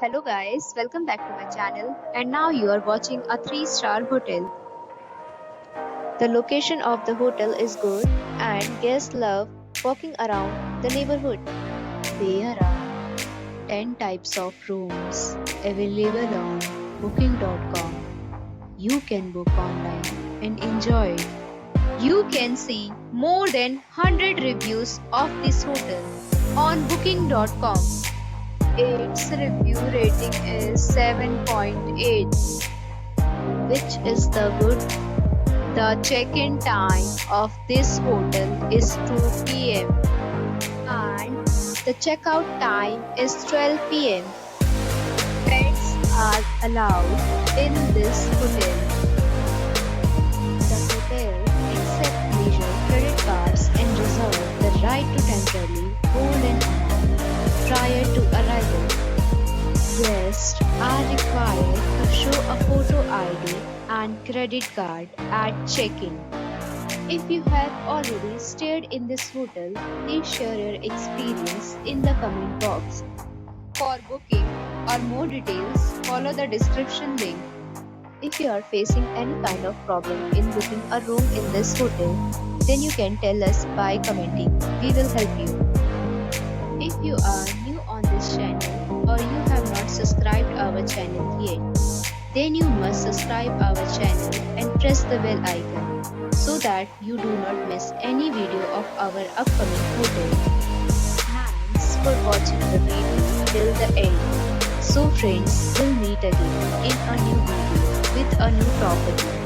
Hello guys, welcome back to my channel and now you are watching a 3-star hotel. The location of the hotel is good and guests love walking around the neighborhood. There are 10 types of rooms available on booking.com. You can book online and enjoy it. You can see more than 100 reviews of this hotel on booking.com. Its review rating is 7.8, which is the good. The check-in time of this hotel is 2 p.m. and the checkout time is 12 p.m. Pets are allowed in this hotel. The hotel accepts major credit cards and reserves the right to temporarily hold an amount prior to arrival. Guests are required to show a photo ID and credit card at check-in. If you have already stayed in this hotel, please share your experience in the comment box. For booking or more details, follow the description link. If you are facing any kind of problem in booking a room in this hotel, then you can tell us by commenting. We will help you. If you are new on this channel or you have not subscribed our channel yet, then you must subscribe our channel and press the bell icon so that you do not miss any video of our upcoming hotel. Thanks for watching the video till the end. So friends, we'll meet again in a new video with a new property.